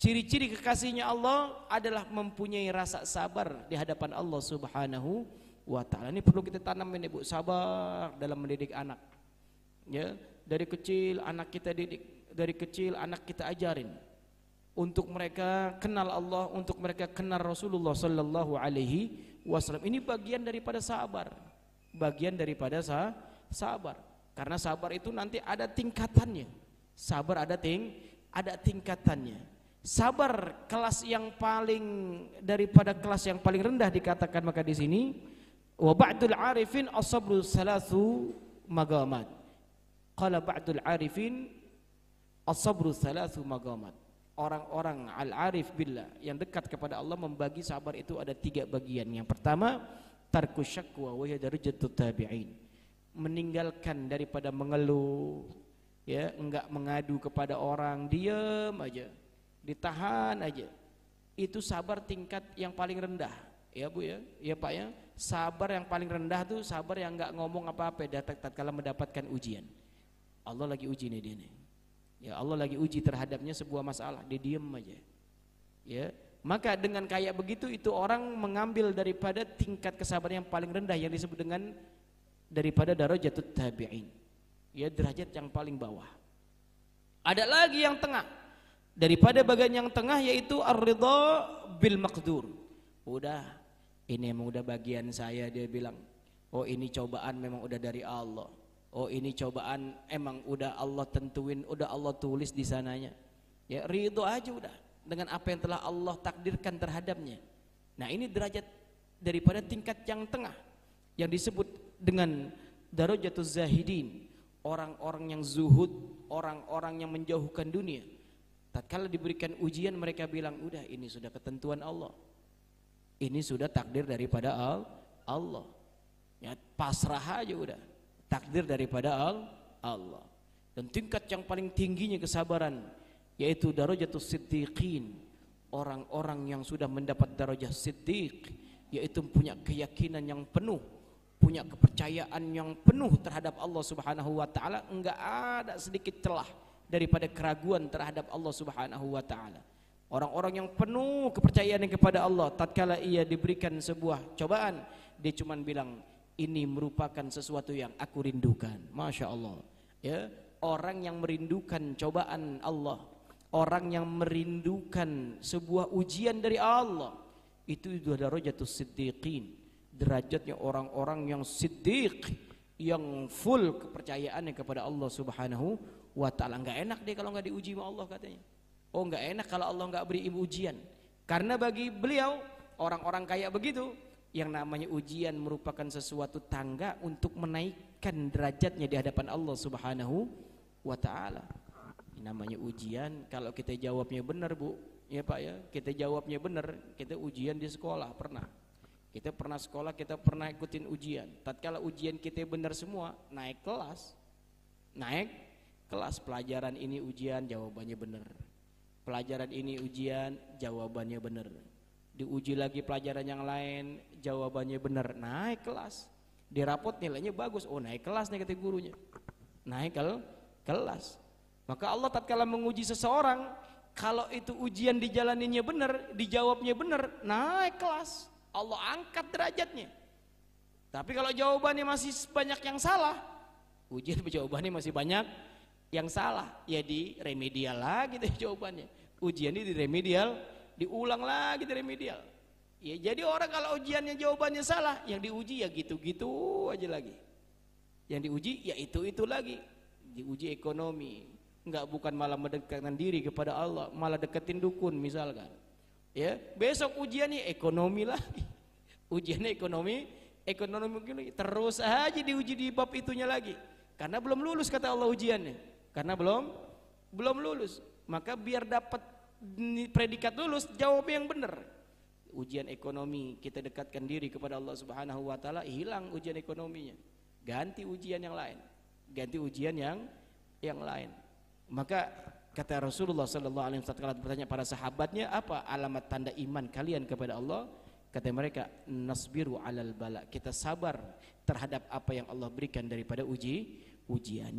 Ciri-ciri kekasihnya Allah adalah mempunyai rasa sabar di hadapan Allah Subhanahu wa ta'ala. Ini perlu kita tanam ini Bu, sabar dalam mendidik anak. Ya, dari kecil anak kita didik, dari kecil anak kita ajarin untuk mereka kenal Allah, untuk mereka kenal Rasulullah sallallahu alaihi wasallam. Ini bagian daripada sabar. Bagian daripada sabar. Karena sabar itu nanti ada tingkatannya. Sabar ada tingkatannya. Sabar kelas yang paling daripada kelas yang paling rendah dikatakan maka di sini wa ba'dul arifin as-sabru salasu magamat. Qala ba'dul arifin as-sabru salasu magamat. Orang-orang al-arif billah yang dekat kepada Allah membagi sabar itu ada 3 bagian. Yang pertama, tarkus syakwa wa hiya darajatut tabi'in. Meninggalkan daripada mengeluh, ya, enggak mengadu kepada orang, diam aja, ditahan aja. Itu sabar tingkat yang paling rendah. Ya Bu ya, ya Pak ya. Sabar yang paling rendah tuh sabar yang enggak ngomong apa-apa tatkala mendapatkan ujian. Allah lagi uji nih dia nih. Ya Allah lagi uji terhadapnya sebuah masalah, dia diem aja. Ya, maka dengan kayak begitu itu orang mengambil daripada tingkat kesabaran yang paling rendah yang disebut dengan daripada darajatut tabi'in. Ya, derajat yang paling bawah. Ada lagi yang tengah. Daripada bagian yang tengah yaitu ar-ridha bil maqdur. Udah, ini emang udah bagian saya, dia bilang. Oh, ini cobaan memang udah dari Allah. Oh, ini cobaan emang udah Allah tentuin, udah Allah tulis di sananya. Ya, ridho aja udah dengan apa yang telah Allah takdirkan terhadapnya. Nah, ini derajat daripada tingkat yang tengah yang disebut dengan darajatuz zahidin, orang-orang yang zuhud, orang-orang yang menjauhkan dunia. Tatkala diberikan ujian mereka bilang, udah ini sudah ketentuan Allah. Ini sudah takdir daripada Allah. Ya, pasrah aja udah. Takdir daripada Allah. Dan tingkat yang paling tingginya kesabaran yaitu darajatus siddiqin, orang-orang yang sudah mendapat darajah siddiq, yaitu punya keyakinan yang penuh, punya kepercayaan yang penuh terhadap Allah Subhanahu wa taala, enggak ada sedikit celah daripada keraguan terhadap Allah Subhanahu wa taala. Orang-orang yang penuh kepercayaan kepada Allah, tatkala ia diberikan sebuah cobaan, dia cuma bilang, ini merupakan sesuatu yang aku rindukan. Masya Allah. Ya, orang yang merindukan cobaan Allah, orang yang merindukan sebuah ujian dari Allah, itu darajatus siddiqin, derajatnya orang-orang yang siddiq, yang full kepercayaannya kepada Allah Subhanahu wa ta'ala. Enggak enak deh kalau enggak diuji sama Allah katanya. Oh, enggak enak kalau Allah enggak beri ujian. Karena bagi beliau, orang-orang kayak begitu, yang namanya ujian merupakan sesuatu tangga untuk menaikkan derajatnya di hadapan Allah Subhanahu wa ta'ala. Namanya ujian, kalau kita jawabnya benar Bu, ya Pak ya, kita jawabnya benar, kita ujian di sekolah pernah. Kita pernah sekolah, kita pernah ikutin ujian. Tatkala ujian kita benar semua, naik kelas. Naik kelas, pelajaran ini ujian, jawabannya benar. Pelajaran ini ujian, jawabannya benar. Diuji lagi pelajaran yang lain, jawabannya benar, naik kelas. Di rapot nilainya bagus, oh naik kelas nih kata gurunya. Naik kelas. Maka Allah tatkala menguji seseorang, kalau itu ujian dijalaninnya benar, dijawabnya benar, naik kelas. Allah angkat derajatnya. Tapi kalau jawabannya masih banyak yang salah, ujian jawabannya masih banyak yang salah, ya di remedial lagi deh jawabannya. Ujian ini di remedial, diulang lagi di remedial. Ya, jadi orang kalau ujiannya jawabannya salah, yang diuji ya gitu-gitu aja lagi. Yang diuji ya itu lagi. Diuji ekonomi, bukan malah mendekatkan diri kepada Allah, malah deketin dukun misalkan. Ya, besok ujiannya ekonomi lagi. Ujiannya ekonomi terus aja diuji di bab itunya lagi. Karena belum lulus kata Allah ujiannya. Karena belum lulus. Maka biar dapat predikat lulus, jawab yang benar. Ujian ekonomi, kita dekatkan diri kepada Allah Subhanahu wa taala, hilang ujian ekonominya. Ganti ujian yang lain. Ganti ujian yang lain. Maka kata Rasulullah sallallahu alaihi wasallam bertanya para sahabatnya, apa alamat tanda iman kalian kepada Allah? Kata mereka, nasbiru alal bala. Kita sabar terhadap apa yang Allah berikan daripada ujian.